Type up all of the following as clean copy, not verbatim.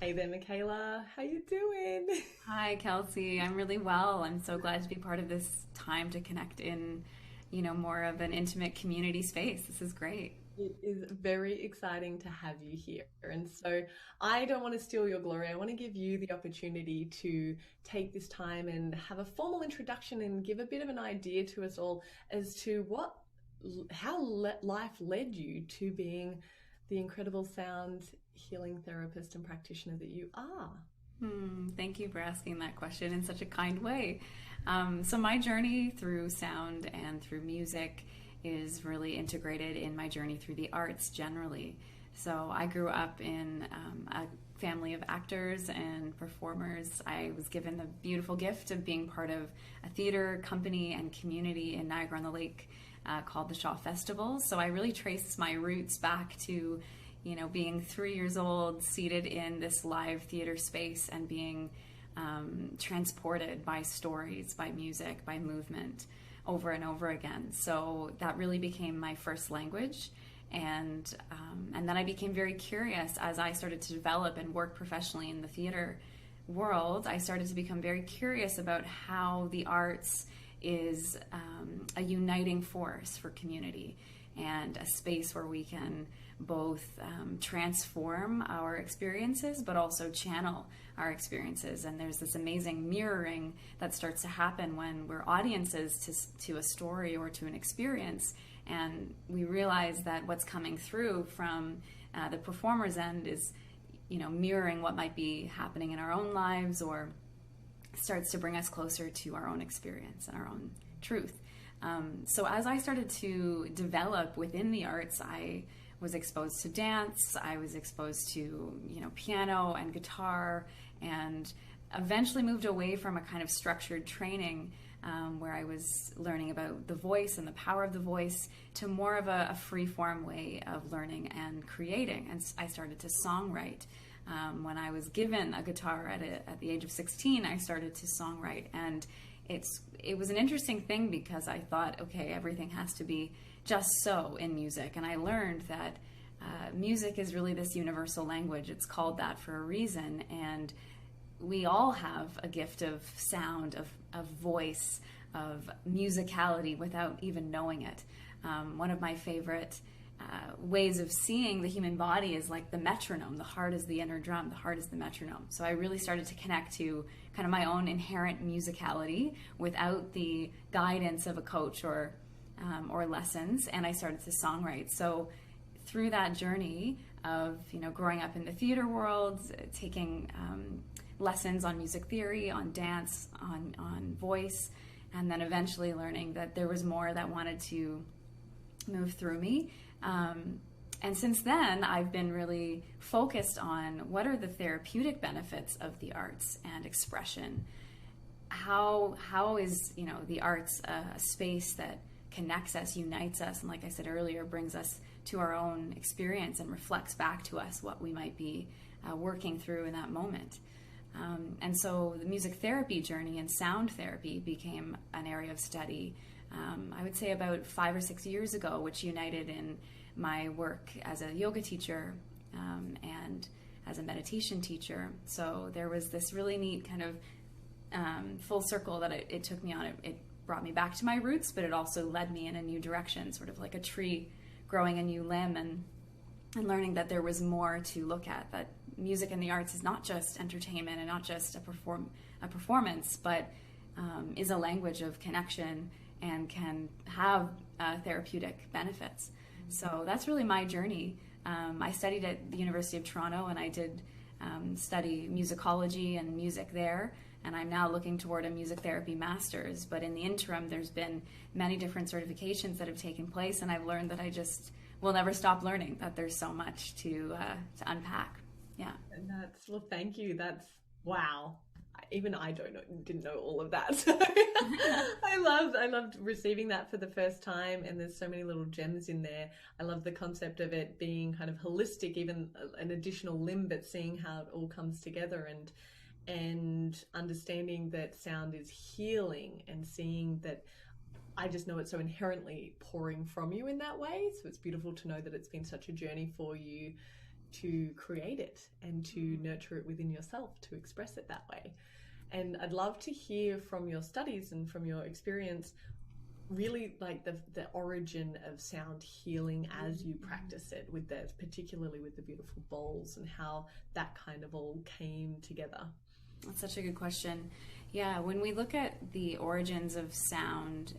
Hey there, Michaela. How you doing? Hi, Kelsey. I'm really well. I'm so glad to be part of this time to connect in, more of an intimate community space. This is great. It is very exciting to have you here. And so I don't want to steal your glory. I want to give you the opportunity to take this time and have a formal introduction and give a bit of an idea to us all as to life led you to being the incredible sound healing therapist and practitioner that you are. Thank you for asking that question in such a kind way. So, my journey through sound and through music is really integrated in my journey through the arts generally. So, I grew up in a family of actors and performers. I was given the beautiful gift of being part of a theater company and community in Niagara on the Lake called the Shaw Festival. So, I really trace my roots back to being 3 years old, seated in this live theater space and being transported by stories, by music, by movement over and over again. So that really became my first language. And then I became very curious as I started to develop and work professionally in the theater world. I started to become very curious about how the arts is a uniting force for community and a space where we can both transform our experiences but also channel our experiences. And there's this amazing mirroring that starts to happen when we're audiences to a story or to an experience, and we realize that what's coming through from the performer's end is mirroring what might be happening in our own lives, or starts to bring us closer to our own experience and our own truth. So as I started to develop within the arts, I was exposed to dance, I was exposed to, piano and guitar, and eventually moved away from a kind of structured training where I was learning about the voice and the power of the voice to more of a free-form way of learning and creating. And I started to songwrite. When I was given a guitar at the age of 16, I started to songwrite. And it was an interesting thing because I thought, okay, everything has to be just so in music. And I learned that music is really this universal language. It's called that for a reason. And we all have a gift of sound, of voice, of musicality without even knowing it. One of my favorite ways of seeing the human body is like the metronome. The heart is the inner drum, the heart is the metronome. So I really started to connect to kind of my own inherent musicality without the guidance of a coach or lessons, and I started to songwrite. So through that journey of growing up in the theater world, taking lessons on music theory, on dance, on voice, and then eventually learning that there was more that wanted to move through me. And since then, I've been really focused on what are the therapeutic benefits of the arts and expression. How is the arts a space that connects us, unites us, and like I said earlier, brings us to our own experience and reflects back to us what we might be working through in that moment. And so the music therapy journey and sound therapy became an area of study, I would say about 5 or 6 years ago, which united in my work as a yoga teacher and as a meditation teacher. So there was this really neat kind of full circle that it took me on. It brought me back to my roots, but it also led me in a new direction, sort of like a tree growing a new limb, and learning that there was more to look at, that music and the arts is not just entertainment and not just a performance, but is a language of connection and can have therapeutic benefits. So that's really my journey. I studied at the University of Toronto, and I did study musicology and music there, and I'm now looking toward a music therapy master's. But in the interim, there's been many different certifications that have taken place, and I've learned that I just will never stop learning, that there's so much to unpack. Yeah. And well, thank you. That's wow. Even I didn't know all of that. So I loved receiving that for the first time, and there's so many little gems in there. I love the concept of it being kind of holistic, even an additional limb, but seeing how it all comes together, and understanding that sound is healing, and seeing that I just know it's so inherently pouring from you in that way. So it's beautiful to know that it's been such a journey for you to create it and to nurture it within yourself, to express it that way. And I'd love to hear from your studies and from your experience, really like the origin of sound healing as you practice it, with the, particularly with the beautiful bowls, and how that kind of all came together. That's such a good question. Yeah, when we look at the origins of sound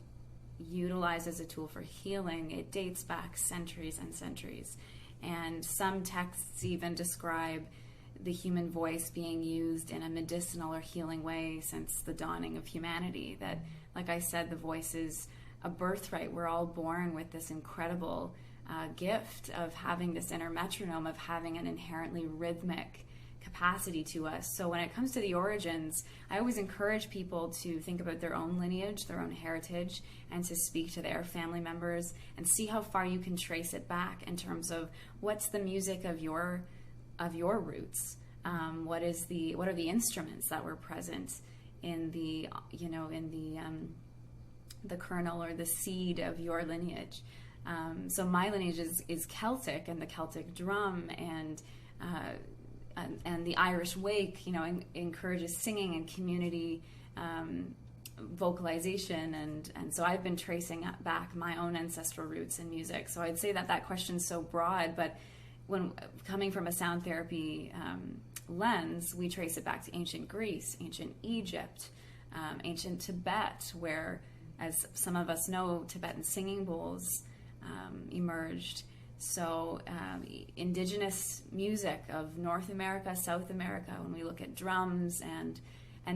utilized as a tool for healing, it dates back centuries and centuries. And some texts even describe the human voice being used in a medicinal or healing way since the dawning of humanity. That, like I said, the voice is a birthright. We're all born with this incredible gift of having this inner metronome, of having an inherently rhythmic capacity to us. So when it comes to the origins, I always encourage people to think about their own lineage, their own heritage, and to speak to their family members and see how far you can trace it back in terms of what's the music of your roots. What are the instruments that were present in the the kernel or the seed of your lineage. So my lineage is Celtic, and the Celtic drum and the Irish wake, encourages singing and community vocalization, and so I've been tracing back my own ancestral roots in music. So I'd say that question's so broad, but when coming from a sound therapy lens, we trace it back to ancient Greece, ancient Egypt, ancient Tibet, where, as some of us know, Tibetan singing bowls emerged. So indigenous music of North America, South America, when we look at drums, and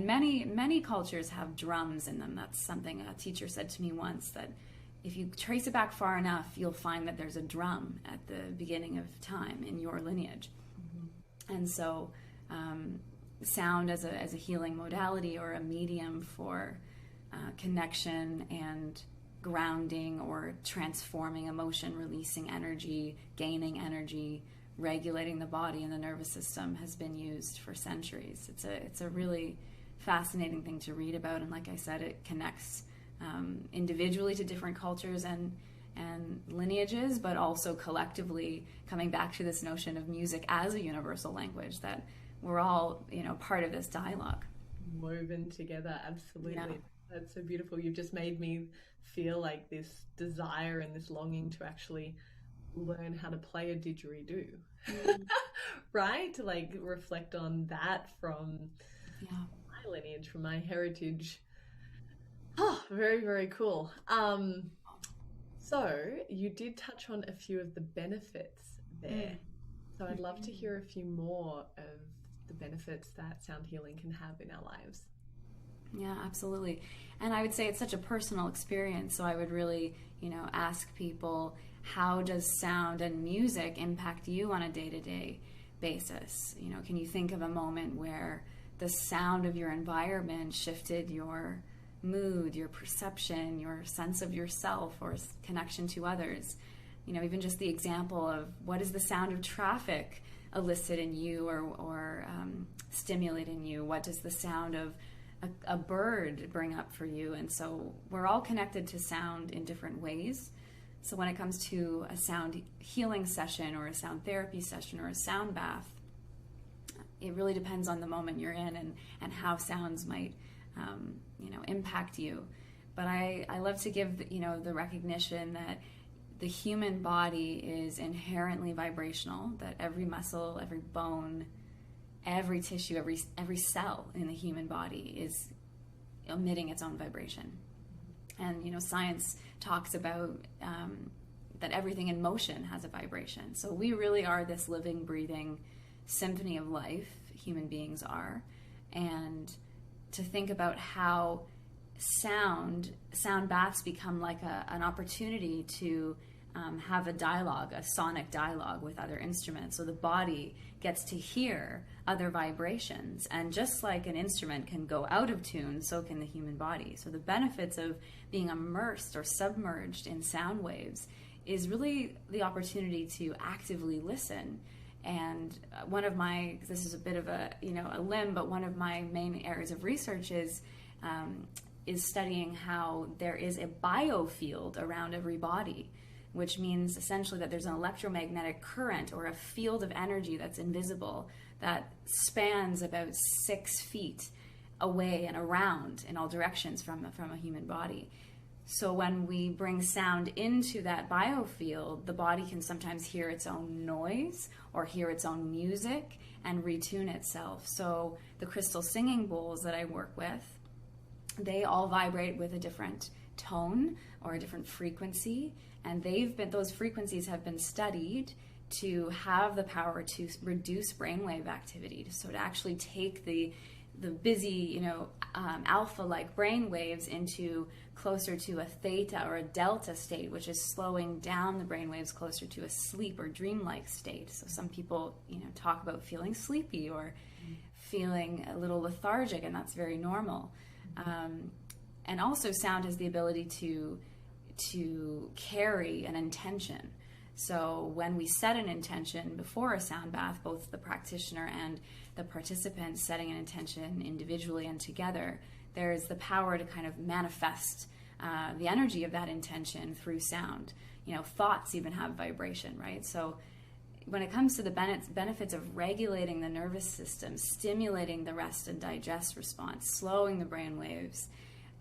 many cultures have drums in them. That's something a teacher said to me once, that if you trace it back far enough, you'll find that there's a drum at the beginning of time in your lineage. Mm-hmm. And so sound as a healing modality, or a medium for connection and grounding, or transforming emotion, releasing energy, gaining energy, regulating the body and the nervous system, has been used for centuries. It's a really fascinating thing to read about, and like I said, it connects individually to different cultures and lineages, but also collectively, coming back to this notion of music as a universal language, that we're all part of this dialogue, woven together. Absolutely. Yeah. That's so beautiful. You've just made me feel like this desire and this longing to actually learn how to play a didgeridoo. Right? To like reflect on that from my lineage, from my heritage. Oh, very, very cool. So you did touch on a few of the benefits there. So I'd love to hear a few more of the benefits that sound healing can have in our lives. Yeah, absolutely. And I would say it's such a personal experience. So I would really, ask people, how does sound and music impact you on a day-to-day basis? Can you think of a moment where the sound of your environment shifted your mood, your perception, your sense of yourself, or connection to others? Even just the example of, what does the sound of traffic elicit in you, or stimulate in you? What does the sound of a bird bring up for you? And so we're all connected to sound in different ways. So when it comes to a sound healing session, or a sound therapy session, or a sound bath, it really depends on the moment you're in and how sounds might impact you. But I love to give the recognition that the human body is inherently vibrational, that every muscle, every bone, every tissue, every cell in the human body is emitting its own vibration. And science talks about that everything in motion has a vibration. So we really are this living, breathing symphony of life. Human beings are. And to think about how sound baths become like an opportunity to have a dialogue, a sonic dialogue with other instruments. So the body gets to hear other vibrations. And just like an instrument can go out of tune, so can the human body. So the benefits of being immersed or submerged in sound waves is really the opportunity to actively listen. And this is a bit of a limb, but one of my main areas of research is studying how there is a biofield around every body, which means essentially that there's an electromagnetic current or a field of energy that's invisible that spans about 6 feet away and around in all directions from a human body. So when we bring sound into that biofield, the body can sometimes hear its own noise or hear its own music and retune itself. So the crystal singing bowls that I work with, they all vibrate with a different tone or a different frequency, and those frequencies have been studied to have the power to reduce brainwave activity. So to actually take the busy, alpha-like brain waves into closer to a theta or a delta state, which is slowing down the brain waves closer to a sleep or dreamlike state. So some people, talk about feeling sleepy or feeling a little lethargic, and that's very normal. And also sound has the ability to carry an intention. So when we set an intention before a sound bath, both the practitioner and the participants setting an intention individually and together, there's the power to kind of manifest the energy of that intention through sound. Thoughts even have vibration, right? So when it comes to the benefits of regulating the nervous system, stimulating the rest and digest response, slowing the brain waves,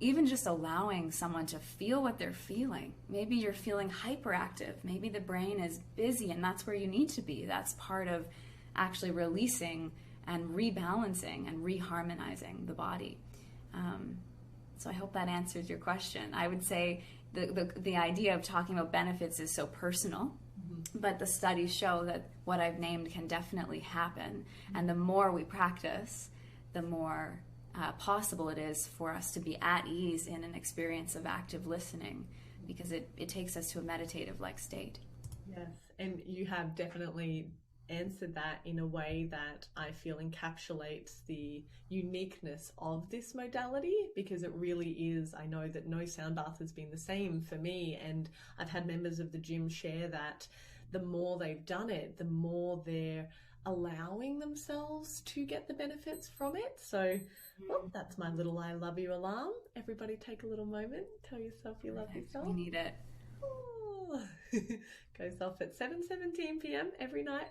even just allowing someone to feel what they're feeling. Maybe you're feeling hyperactive. Maybe the brain is busy and that's where you need to be. That's part of actually releasing and rebalancing and reharmonizing the body. So I hope that answers your question. I would say the idea of talking about benefits is so personal, but the studies show that what I've named can definitely happen. And the more we practice, the more possible it is for us to be at ease in an experience of active listening, because it takes us to a meditative-like state. Yes, and you have definitely answered that in a way that I feel encapsulates the uniqueness of this modality, because it really is. I know that no sound bath has been the same for me, and I've had members of the gym share that the more they've done it, the more they're allowing themselves to get the benefits from it. So that's my little I love you alarm. Everybody take a little moment, tell yourself you love yourself. We need it. Goes off at 7:17 p.m. every night.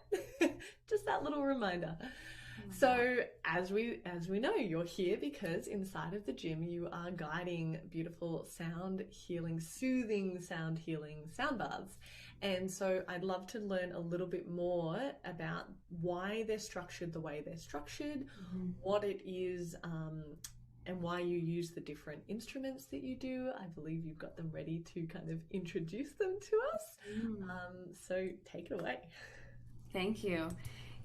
Just that little reminder. So as we know, you're here because inside of the gym you are guiding beautiful sound healing, soothing sound healing sound baths. And so I'd love to learn a little bit more about why they're structured the way they're structured, what it is, and why you use the different instruments that you do. I believe you've got them ready to kind of introduce them to us. So take it away. Thank you.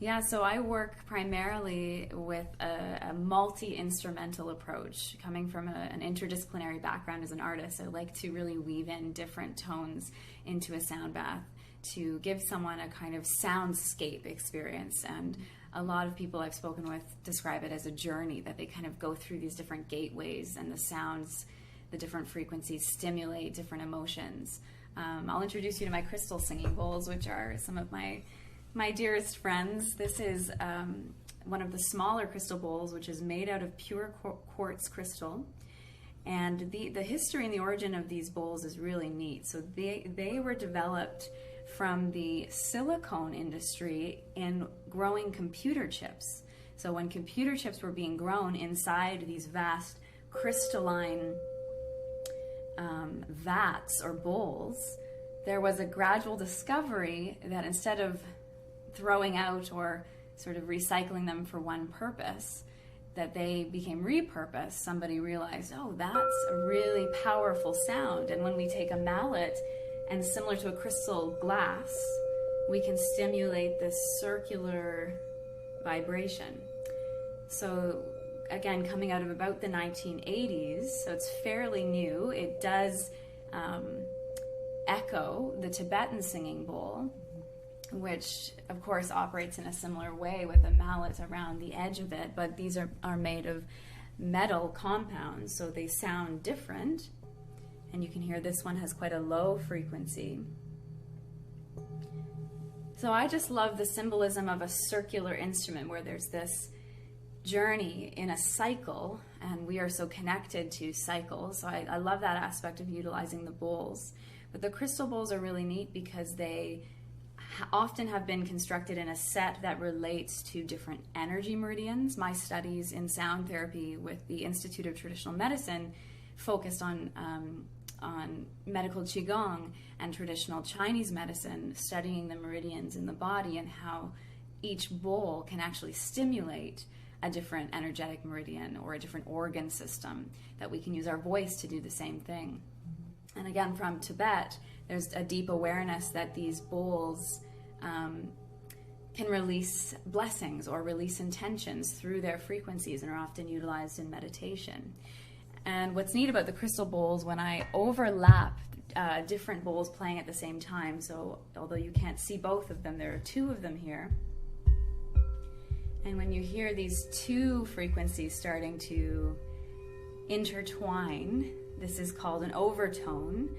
Yeah, so I work primarily with a multi-instrumental approach. Coming from an interdisciplinary background as an artist, I like to really weave in different tones into a sound bath to give someone a kind of soundscape experience. And a lot of people I've spoken with describe it as a journey, that they kind of go through these different gateways, and the sounds, the different frequencies stimulate different emotions. I'll introduce you to my crystal singing bowls, which are some of my dearest friends. This is one of the smaller crystal bowls, which is made out of pure quartz crystal. And the history and the origin of these bowls is really neat. So they were developed from the silicone industry in growing computer chips. So when computer chips were being grown inside these vast crystalline vats or bowls, there was a gradual discovery that instead of throwing out or sort of recycling them for one purpose, that they became repurposed. Somebody realized, oh, that's a really powerful sound. And when we take a mallet and similar to a crystal glass, we can stimulate this circular vibration. So again, coming out of about the 1980s, so it's fairly new. It does echo the Tibetan singing bowl, which of course operates in a similar way with a mallet around the edge of it, but these are made of metal compounds, so they sound different. And you can hear this one has quite a low frequency. So I just love the symbolism of a circular instrument where there's this journey in a cycle, and we are so connected to cycles. So I love that aspect of utilizing the bowls. But the crystal bowls are really neat because they often have been constructed in a set that relates to different energy meridians. My studies in sound therapy with the Institute of Traditional Medicine focused on medical qigong and traditional Chinese medicine, studying the meridians in the body and how each bowl can actually stimulate a different energetic meridian or a different organ system, that we can use our voice to do the same thing. And again, from Tibet, there's a deep awareness that these bowls can release blessings or release intentions through their frequencies and are often utilized in meditation. And what's neat about the crystal bowls, when I overlap different bowls playing at the same time, so although you can't see both of them, there are two of them here. And when you hear these two frequencies starting to intertwine, this is called an overtone.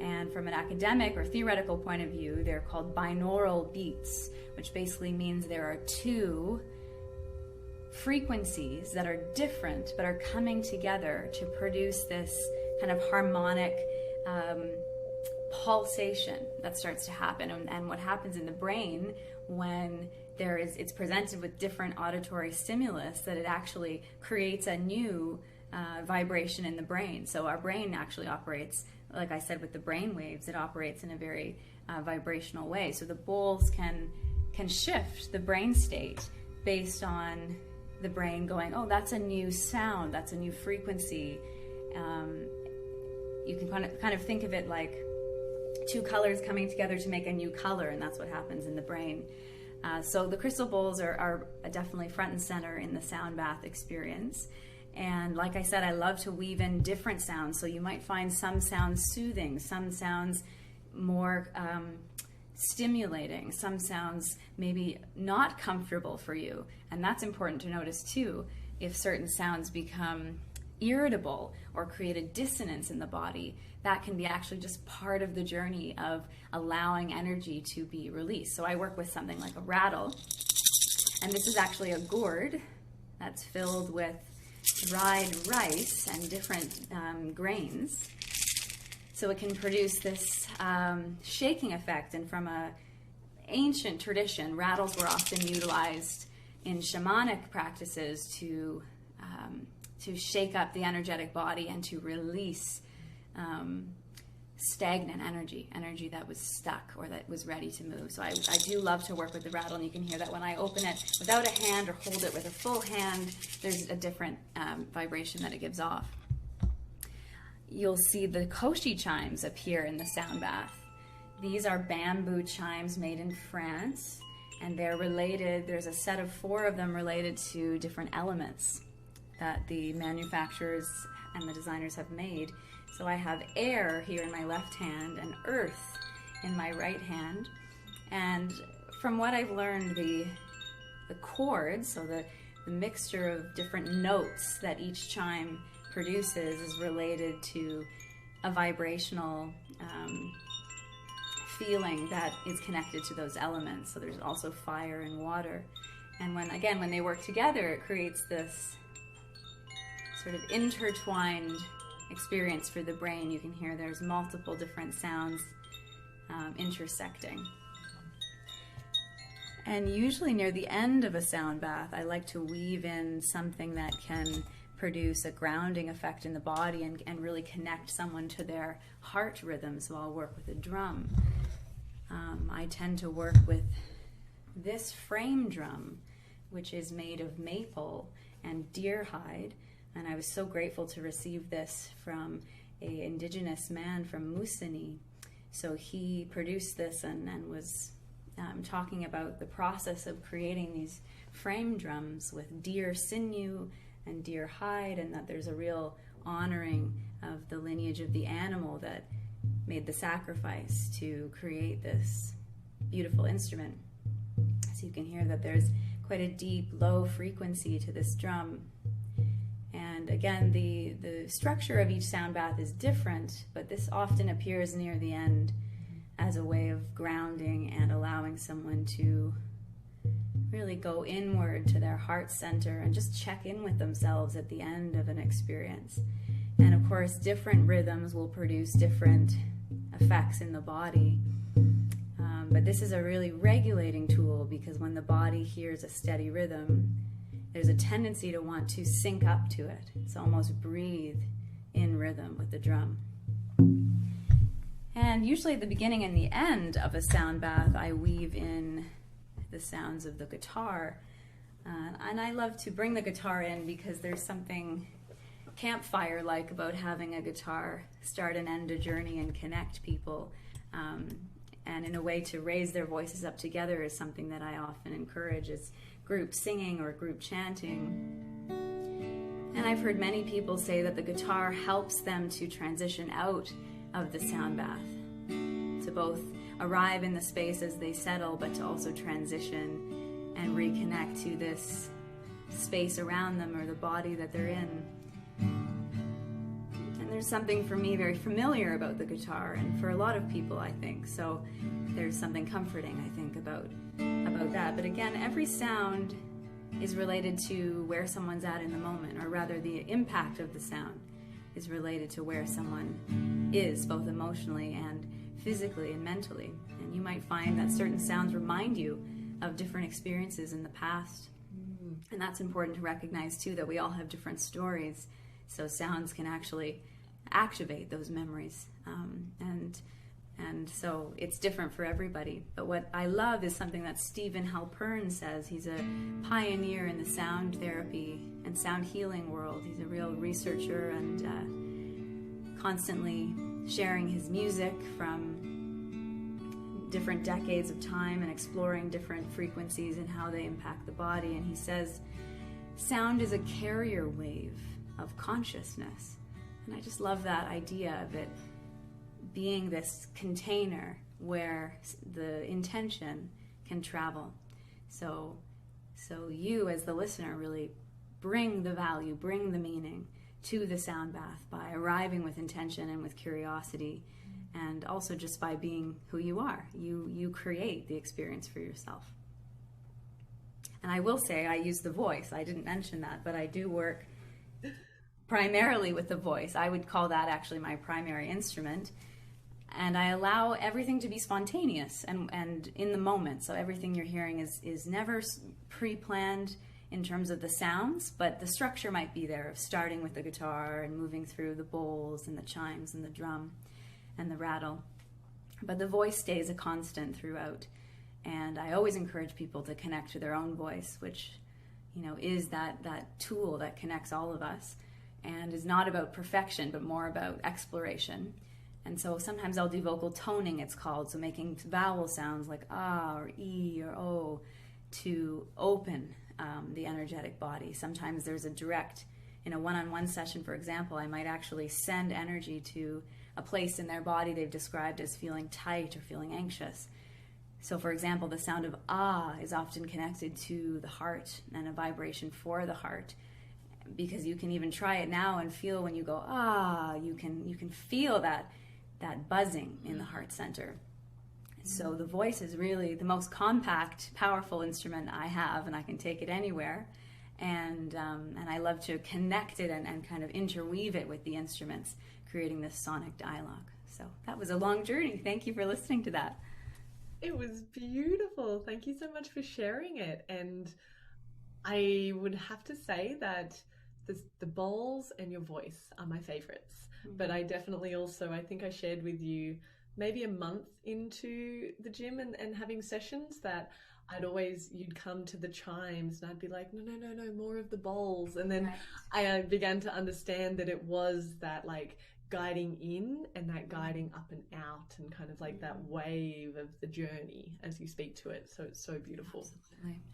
And from an academic or theoretical point of view, they're called binaural beats, which basically means there are two frequencies that are different but are coming together to produce this kind of harmonic pulsation that starts to happen. And what happens in the brain when it's presented with different auditory stimulus, that it actually creates a new vibration in the brain. So our brain actually operates, like I said, with the brain waves, it operates in a very vibrational way. So the bowls can shift the brain state based on the brain going, oh, that's a new sound, that's a new frequency. You can kind of think of it like two colors coming together to make a new color, and that's what happens in the brain. So the crystal bowls are definitely front and center in the sound bath experience. And like I said, I love to weave in different sounds. So you might find some sounds soothing, some sounds more stimulating, some sounds maybe not comfortable for you. And that's important to notice too. If certain sounds become irritable or create a dissonance in the body, that can be actually just part of the journey of allowing energy to be released. So I work with something like a rattle, and this is actually a gourd that's filled with dried rice and different grains. So it can produce this shaking effect. And from a ancient tradition, rattles were often utilized in shamanic practices to shake up the energetic body and to release stagnant energy that was stuck or that was ready to move. So I do love to work with the rattle, and you can hear that when I open it without a hand or hold it with a full hand, there's a different vibration that it gives off. You'll see the koshi chimes appear in the sound bath. These are bamboo chimes made in France, and they're related. There's a set of 4 of them related to different elements that the manufacturers and the designers have made. So I have air here in my left hand and earth in my right hand. And from what I've learned, the chords, so the mixture of different notes that each chime produces is related to a vibrational feeling that is connected to those elements. So there's also fire and water. And when they work together, it creates this sort of intertwined experience for the brain. You can hear there's multiple different sounds intersecting. And usually near the end of a sound bath, I like to weave in something that can produce a grounding effect in the body and really connect someone to their heart rhythm. So I'll work with a drum. I tend to work with this frame drum, which is made of maple and deer hide. And I was so grateful to receive this from an indigenous man from Musini. So he produced this and was talking about the process of creating these frame drums with deer sinew and deer hide, and that there's a real honoring of the lineage of the animal that made the sacrifice to create this beautiful instrument. So you can hear that there's quite a deep, low frequency to this drum. And again, the structure of each sound bath is different, but this often appears near the end as a way of grounding and allowing someone to really go inward to their heart center and just check in with themselves at the end of an experience. And of course, different rhythms will produce different effects in the body. But this is a really regulating tool, because when the body hears a steady rhythm, there's a tendency to want to sync up to it. It's almost breathe in rhythm with the drum. And usually at the beginning and the end of a sound bath, I weave in the sounds of the guitar. And I love to bring the guitar in because there's something campfire-like about having a guitar start and end a journey and connect people. And in a way to raise their voices up together is something that I often encourage, is group singing or group chanting. And I've heard many people say that the guitar helps them to transition out of the sound bath, to both arrive in the space as they settle, but to also transition and reconnect to this space around them or the body that they're in. And there's something for me very familiar about the guitar, and for a lot of people, I think. So there's something comforting, I think, about that. But again, every sound is related to where someone's at in the moment, or rather the impact of the sound is related to where someone is, both emotionally and physically and mentally. And you might find that certain sounds remind you of different experiences in the past. And that's important to recognize too, that we all have different stories, so sounds can actually activate those memories. And so it's different for everybody. But what I love is something that Stephen Halpern says. He's a pioneer in the sound therapy and sound healing world. He's a real researcher and constantly sharing his music from different decades of time and exploring different frequencies and how they impact the body. And he says, sound is a carrier wave of consciousness. And I just love that idea of it being this container where the intention can travel. So you as the listener really bring the value, bring the meaning to the sound bath by arriving with intention and with curiosity, and also just by being who you are. You create the experience for yourself. And I will say I use the voice. I didn't mention that, but I do work primarily with the voice. I would call that actually my primary instrument. And I allow everything to be spontaneous and in the moment. So everything you're hearing is never pre-planned in terms of the sounds, but the structure might be there, of starting with the guitar and moving through the bowls and the chimes and the drum and the rattle. But the voice stays a constant throughout. And I always encourage people to connect to their own voice, which, is that tool that connects all of us, and is not about perfection, but more about exploration. And so sometimes I'll do vocal toning, it's called, so making vowel sounds like ah or e or o to open the energetic body. Sometimes there's a direct, in a one-on-one session, for example, I might actually send energy to a place in their body they've described as feeling tight or feeling anxious. So for example, the sound of ah is often connected to the heart and a vibration for the heart, because you can even try it now and feel when you go ah, you can feel that buzzing in the heart center. So the voice is really the most compact, powerful instrument I have, and I can take it anywhere. And I love to connect it and kind of interweave it with the instruments, creating this sonic dialogue. So that was a long journey. Thank you for listening to that. It was beautiful. Thank you so much for sharing it. And I would have to say that the bowls and your voice are my favorites. But I definitely also, I think I shared with you maybe a month into the gym and having sessions that you'd come to the chimes and I'd be like, no, more of the bowls. And then I began to understand that it was that like guiding in and that guiding up and out, and kind of like that wave of the journey as you speak to it. So it's so beautiful.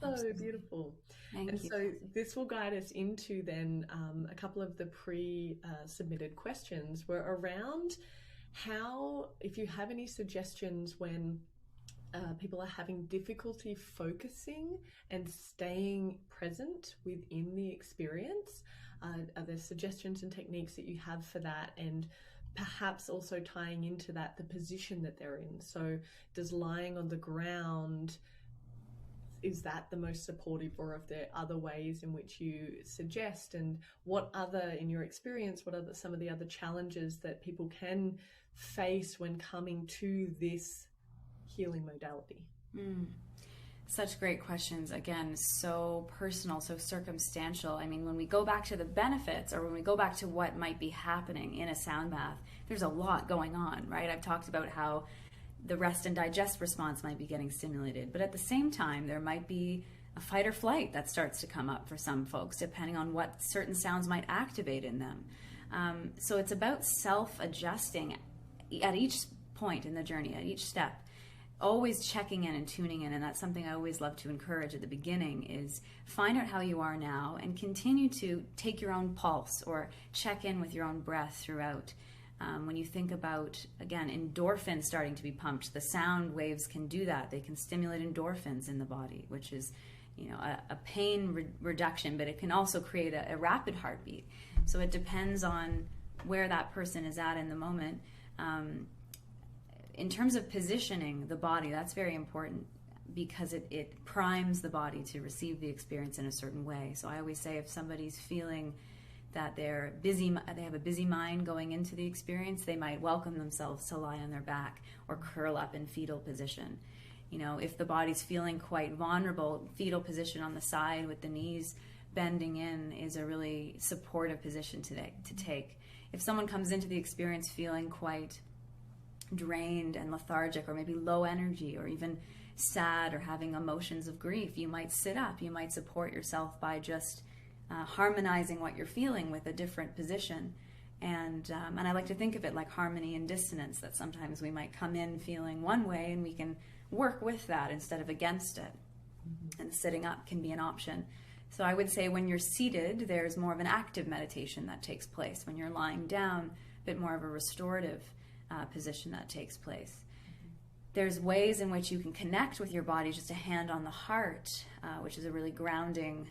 Absolutely. Beautiful. Thank you. So this will guide us into then a couple of the pre-submitted questions were around how, if you have any suggestions when people are having difficulty focusing and staying present within the experience. Are there suggestions and techniques that you have for that? And perhaps also tying into that the position that they're in. So does lying on the ground is that the most supportive, or are there other ways in which you suggest? And what other, in your experience, what are some of the other challenges that people can face when coming to this healing modality? Such great questions. Again, so personal, so circumstantial. I mean, when we go back to the benefits, or when we go back to what might be happening in a sound bath, there's a lot going on, right? I've talked about how the rest and digest response might be getting stimulated, but at the same time, there might be a fight or flight that starts to come up for some folks, depending on what certain sounds might activate in them. So it's about self-adjusting at each point in the journey, at each step. Always checking in and tuning in, and that's something I always love to encourage at the beginning, is find out how you are now and continue to take your own pulse or check in with your own breath throughout. When you think about, again, endorphins starting to be pumped, the sound waves can do that. They can stimulate endorphins in the body, which is, a pain reduction, but it can also create a rapid heartbeat. So it depends on where that person is at in the moment. In terms of positioning the body, that's very important, because it primes the body to receive the experience in a certain way. So I always say, if somebody's feeling that they have a busy mind going into the experience, they might welcome themselves to lie on their back or curl up in fetal position. If the body's feeling quite vulnerable, fetal position on the side with the knees bending in is a really supportive position to take. If someone comes into the experience feeling quite drained and lethargic, or maybe low energy, or even sad, or having emotions of grief, you might sit up. You might support yourself by just harmonizing what you're feeling with a different position. And I like to think of it like harmony and dissonance, that sometimes we might come in feeling one way and we can work with that instead of against it. And sitting up can be an option. So I would say, when you're seated, there's more of an active meditation that takes place. When you're lying down, a bit more of a restorative position that takes place. There's ways in which you can connect with your body, just a hand on the heart, which is a really grounding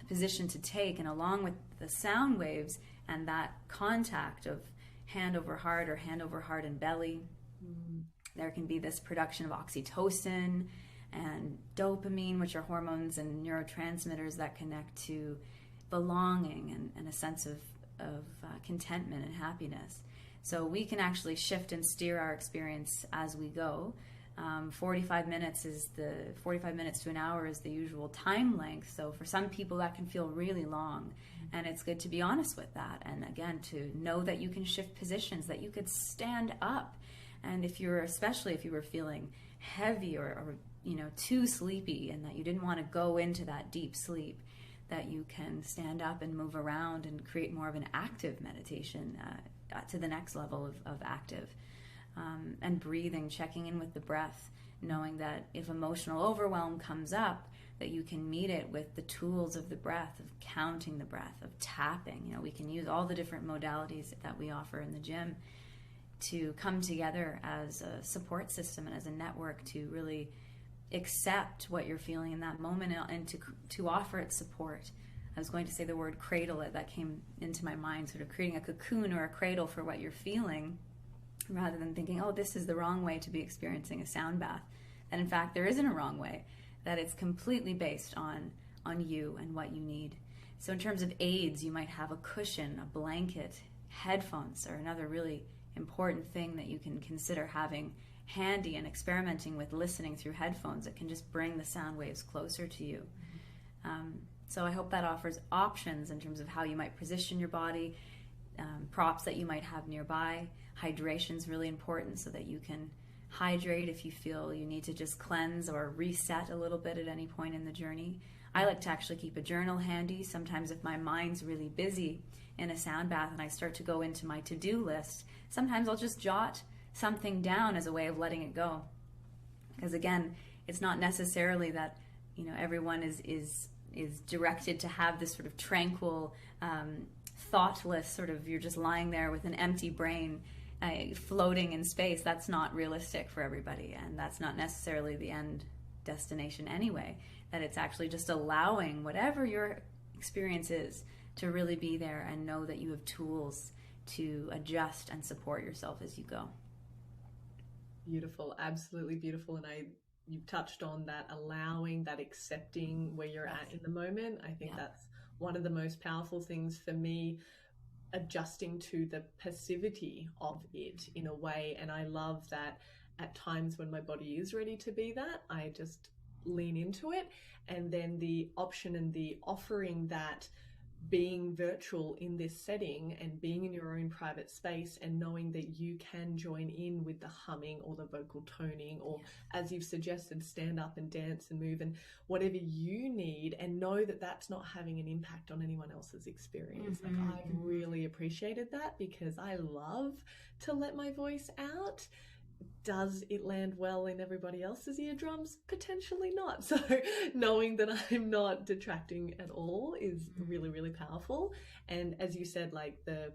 position to take. And along with the sound waves and that contact of hand over heart, or hand over heart and belly, there can be this production of oxytocin and dopamine, which are hormones and neurotransmitters that connect to belonging and a sense of contentment and happiness. So we can actually shift and steer our experience as we go. 45 minutes to an hour is the usual time length. So for some people that can feel really long, and it's good to be honest with that. And again, to know that you can shift positions, that you could stand up. And especially if you were feeling heavy or too sleepy, and that you didn't want to go into that deep sleep, that you can stand up and move around and create more of an active meditation, to the next level of active. And breathing, checking in with the breath, knowing that if emotional overwhelm comes up, that you can meet it with the tools of the breath, of counting the breath, of tapping. We can use all the different modalities that we offer in the gym to come together as a support system and as a network to really accept what you're feeling in that moment, and to offer it support. I was going to say the word cradle, that came into my mind, sort of creating a cocoon or a cradle for what you're feeling, rather than thinking, oh, this is the wrong way to be experiencing a sound bath. And in fact, there isn't a wrong way, that it's completely based on you and what you need. So in terms of aids, you might have a cushion, a blanket, headphones are another really important thing that you can consider having handy, and experimenting with listening through headphones that can just bring the sound waves closer to you. So I hope that offers options in terms of how you might position your body, props that you might have nearby. Hydration is really important, so that you can hydrate if you feel you need to just cleanse or reset a little bit at any point in the journey. I like to actually keep a journal handy. Sometimes if my mind's really busy in a sound bath and I start to go into my to-do list, sometimes I'll just jot something down as a way of letting it go. Because again, it's not necessarily that everyone is directed to have this sort of tranquil, thoughtless sort of, you're just lying there with an empty brain floating in space. That's not realistic for everybody, and that's not necessarily the end destination anyway. That it's actually just allowing whatever your experience is to really be there, and know that you have tools to adjust and support yourself as you go. Beautiful, absolutely beautiful. And I you've touched on that, allowing, that accepting where you're at in the moment. I think that's one of the most powerful things for me, adjusting to the passivity of it in a way. And I love that at times when my body is ready to be that, I just lean into it. And then the option and the offering that being virtual in this setting and being in your own private space, and knowing that you can join in with the humming or the vocal toning, or as you've suggested, stand up and dance and move and whatever you need, and know that that's not having an impact on anyone else's experience. Like, I've really appreciated that, because I love to let my voice out. Does it land well in everybody else's eardrums? Potentially not. So knowing that I'm not detracting at all is really, really powerful. And as you said, like the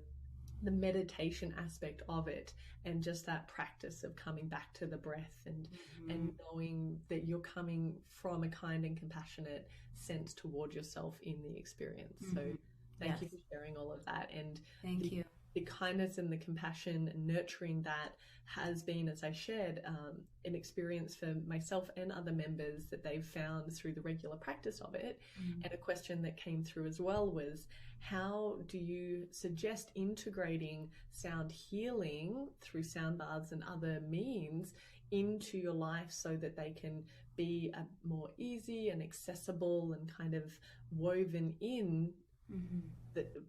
meditation aspect of it, and just that practice of coming back to the breath, and knowing that you're coming from a kind and compassionate sense toward yourself in the experience. So thank you for sharing all of that. And thank you. The kindness and the compassion and nurturing that has been, as I shared, an experience for myself and other members that they've found through the regular practice of it. And a question that came through as well was, how do you suggest integrating sound healing through sound baths and other means into your life so that they can be more easy and accessible and kind of woven in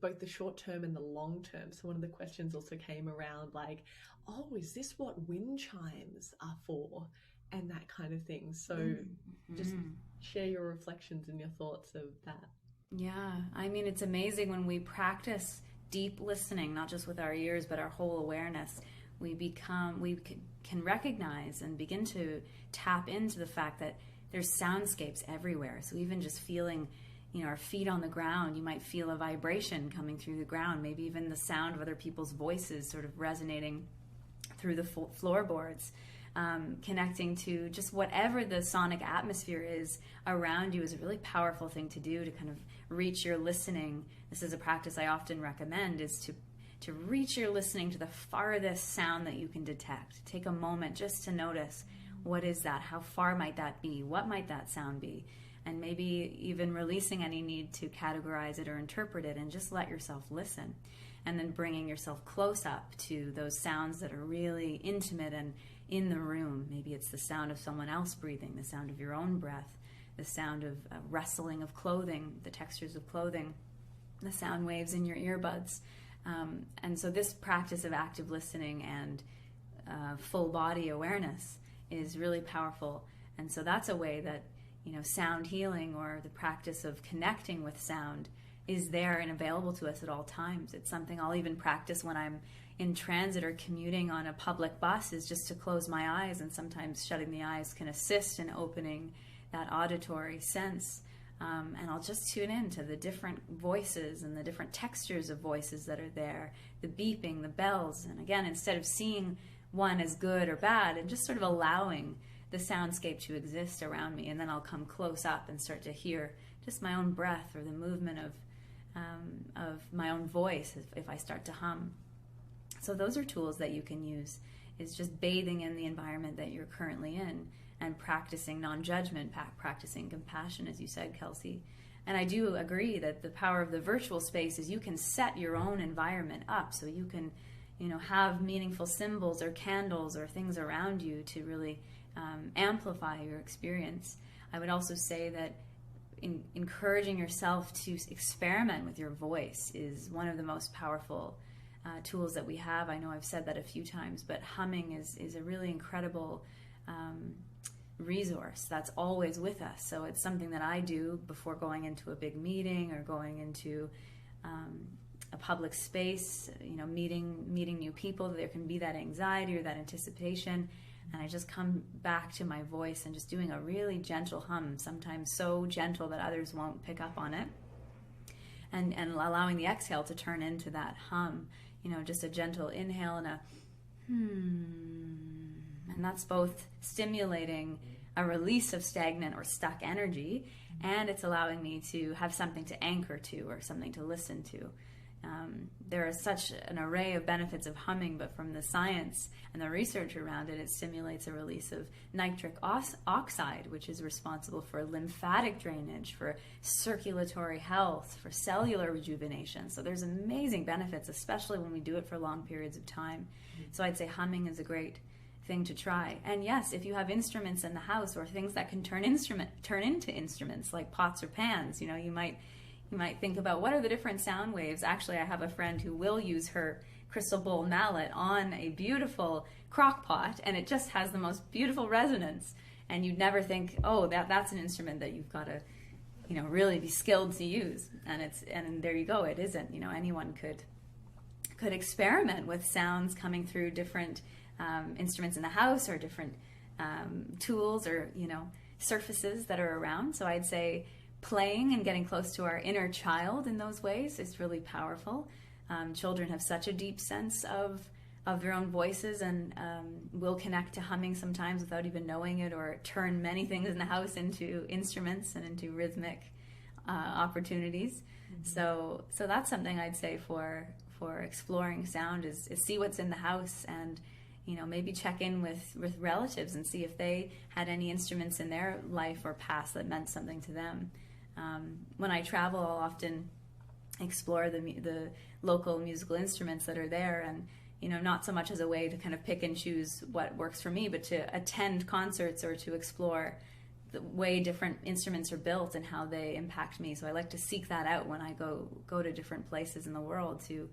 both the short term and the long term? So one of the questions also came around like, oh, is this what wind chimes are for? And that kind of thing. So just share your reflections and your thoughts of that. Yeah, I mean, it's amazing when we practice deep listening, not just with our ears, but our whole awareness. We can recognize and begin to tap into the fact that there's soundscapes everywhere. So even just feeling, our feet on the ground, you might feel a vibration coming through the ground, maybe even the sound of other people's voices sort of resonating through the floorboards, connecting to just whatever the sonic atmosphere is around you is a really powerful thing to do to kind of reach your listening. This is a practice I often recommend, is to reach your listening to the farthest sound that you can detect. Take a moment just to notice, what is that? How far might that be? What might that sound be? And maybe even releasing any need to categorize it or interpret it, and just let yourself listen. And then bringing yourself close up to those sounds that are really intimate and in the room. Maybe it's the sound of someone else breathing, the sound of your own breath, the sound of rustling of clothing, the textures of clothing, the sound waves in your earbuds. And so this practice of active listening and full body awareness is really powerful. And so that's a way that sound healing, or the practice of connecting with sound, is there and available to us at all times. It's something I'll even practice when I'm in transit or commuting on a public bus, is just to close my eyes, and sometimes shutting the eyes can assist in opening that auditory sense. And I'll just tune in to the different voices and the different textures of voices that are there, the beeping, the bells. And again, instead of seeing one as good or bad, and just sort of allowing the soundscape to exist around me, and then I'll come close up and start to hear just my own breath or the movement of my own voice if I start to hum. So those are tools that you can use, is just bathing in the environment that you're currently in and practicing non-judgment, practicing compassion, as you said, Kelsey. And I do agree that the power of the virtual space is you can set your own environment up, so you can have meaningful symbols or candles or things around you to really amplify your experience. I would also say that encouraging yourself to experiment with your voice is one of the most powerful tools that we have. I know I've said that a few times, but humming is a really incredible resource that's always with us. So it's something that I do before going into a big meeting or going into a public space, meeting new people. There can be that anxiety or that anticipation, and I just come back to my voice and just doing a really gentle hum, sometimes so gentle that others won't pick up on it, and allowing the exhale to turn into that hum, just a gentle inhale and a and that's both stimulating a release of stagnant or stuck energy, and it's allowing me to have something to anchor to or something to listen to. There is such an array of benefits of humming, but from the science and the research around it, it stimulates a release of nitric oxide, which is responsible for lymphatic drainage, for circulatory health, for cellular rejuvenation. So there's amazing benefits, especially when we do it for long periods of time. So I'd say humming is a great thing to try. And yes, if you have instruments in the house or things that can turn into instruments like pots or pans, you might think about what are the different sound waves. Actually, I have a friend who will use her crystal bowl mallet on a beautiful crock pot, and it just has the most beautiful resonance. And you'd never think, oh, that's an instrument that you've got to, really be skilled to use. And there you go. It isn't. Anyone could experiment with sounds coming through different instruments in the house or different tools or surfaces that are around. So I'd say playing and getting close to our inner child in those ways is really powerful. Children have such a deep sense of their own voices and will connect to humming sometimes without even knowing it, or turn many things in the house into instruments and into rhythmic opportunities. So that's something I'd say for exploring sound is see what's in the house, and maybe check in with relatives and see if they had any instruments in their life or past that meant something to them. When I travel, I'll often explore the local musical instruments that are there, and not so much as a way to kind of pick and choose what works for me, but to attend concerts or to explore the way different instruments are built and how they impact me. So I like to seek that out when I go to different places in the world to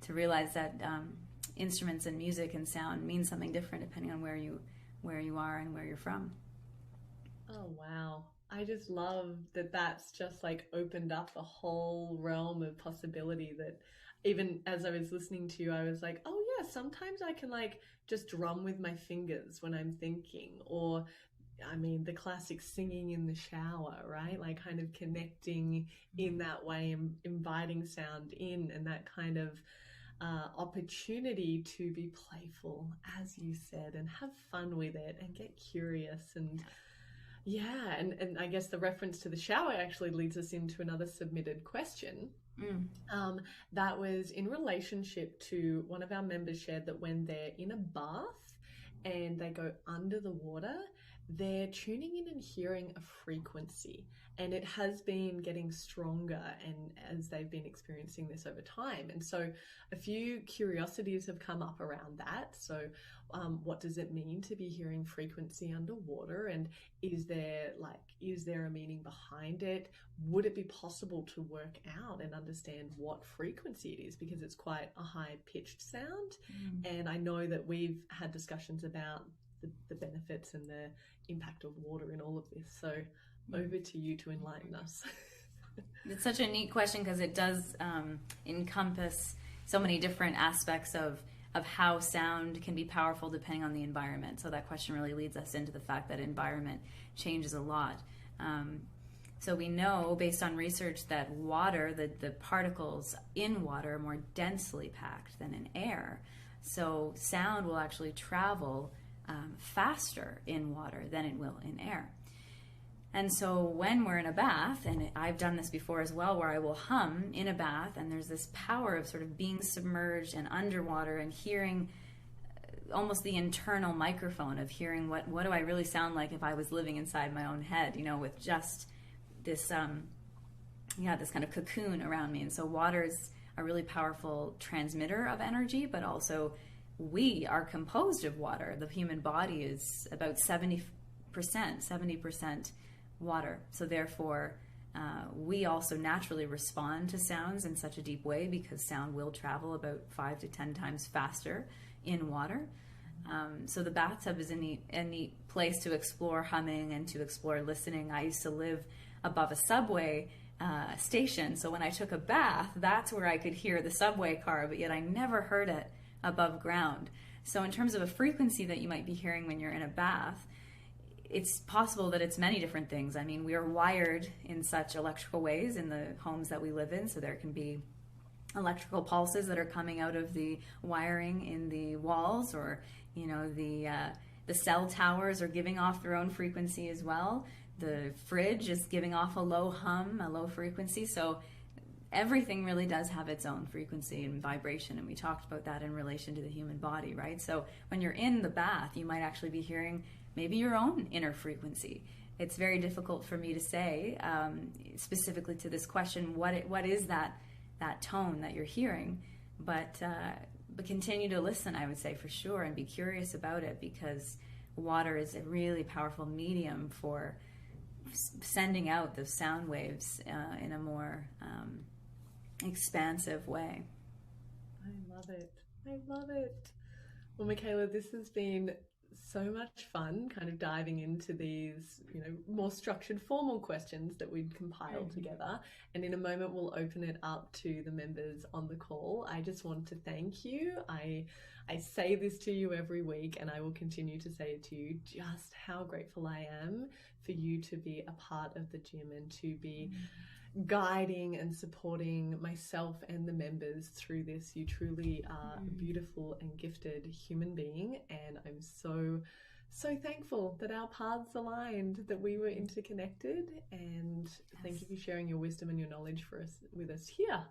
realize that instruments and music and sound mean something different depending on where you are and where you're from. Oh, wow. I just love that that's just like opened up a whole realm of possibility, that even as I was listening to you, I was like, oh yeah, sometimes I can like just drum with my fingers when I'm thinking, or the classic singing in the shower, right? Like kind of connecting in that way and inviting sound in, and that kind of opportunity to be playful, as you said, and have fun with it and get curious. And yeah, and I guess the reference to the shower actually leads us into another submitted question. That was in relationship to one of our members shared that when they're in a bath and they go under the water, they're tuning in and hearing a frequency, and it has been getting stronger and as they've been experiencing this over time. And so a few curiosities have come up around that. So what does it mean to be hearing frequency underwater, and is there a meaning behind it? Would it be possible to work out and understand what frequency it is, because it's quite a high pitched sound? And I know that we've had discussions about the benefits and the impact of water in all of this. So over to you to enlighten us. It's such a neat question because it does encompass so many different aspects of how sound can be powerful depending on the environment. So that question really leads us into the fact that environment changes a lot. So we know based on research that water, the particles in water are more densely packed than in air. So sound will actually travel faster in water than it will in air. And so when we're in a bath, and I've done this before as well, where I will hum in a bath, and there's this power of sort of being submerged and underwater and hearing almost the internal microphone of hearing what do I really sound like if I was living inside my own head, with just this this kind of cocoon around me. And so water is a really powerful transmitter of energy, but also we are composed of water. The human body is about 70% water. So therefore, we also naturally respond to sounds in such a deep way because sound will travel about 5 to 10 times faster in water. So the bathtub is a neat place to explore humming and to explore listening. I used to live above a subway station, so when I took a bath, that's where I could hear the subway car, but yet I never heard it above ground. So in terms of a frequency that you might be hearing when you're in a bath, it's possible that it's many different things. I mean, we are wired in such electrical ways in the homes that we live in, so there can be electrical pulses that are coming out of the wiring in the walls, or the cell towers are giving off their own frequency as well. The fridge is giving off a low hum, a low frequency. So everything really does have its own frequency and vibration, and we talked about that in relation to the human body, right? So when you're in the bath, you might actually be hearing maybe your own inner frequency. It's very difficult for me to say, specifically to this question, what is that tone that you're hearing, but continue to listen, I would say, for sure, and be curious about it, because water is a really powerful medium for sending out those sound waves in a more expansive way. I love it. I love it. Well, Michaela, this has been so much fun, kind of diving into these, more structured, formal questions that we'd compiled together. And in a moment, we'll open it up to the members on the call. I just want to thank you. I say this to you every week, and I will continue to say it to you, just how grateful I am for you to be a part of the gym and to be guiding and supporting myself and the members through this. You truly are a beautiful and gifted human being, and I'm so thankful that our paths aligned, that we were interconnected, and thank you for sharing your wisdom and your knowledge with us here.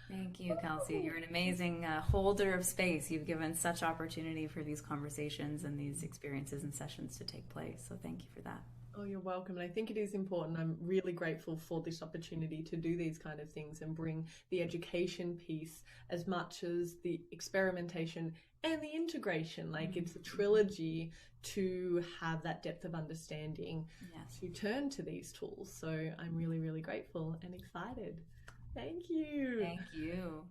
Thank you, Kelsey. You're an amazing holder of space. You've given such opportunity for these conversations and these experiences and sessions to take place, so thank you for that. Oh, you're welcome. And I think it is important. I'm really grateful for this opportunity to do these kind of things and bring the education piece as much as the experimentation and the integration. Like it's a trilogy to have that depth of understanding to turn to these tools. So I'm really, really grateful and excited. Thank you. Thank you.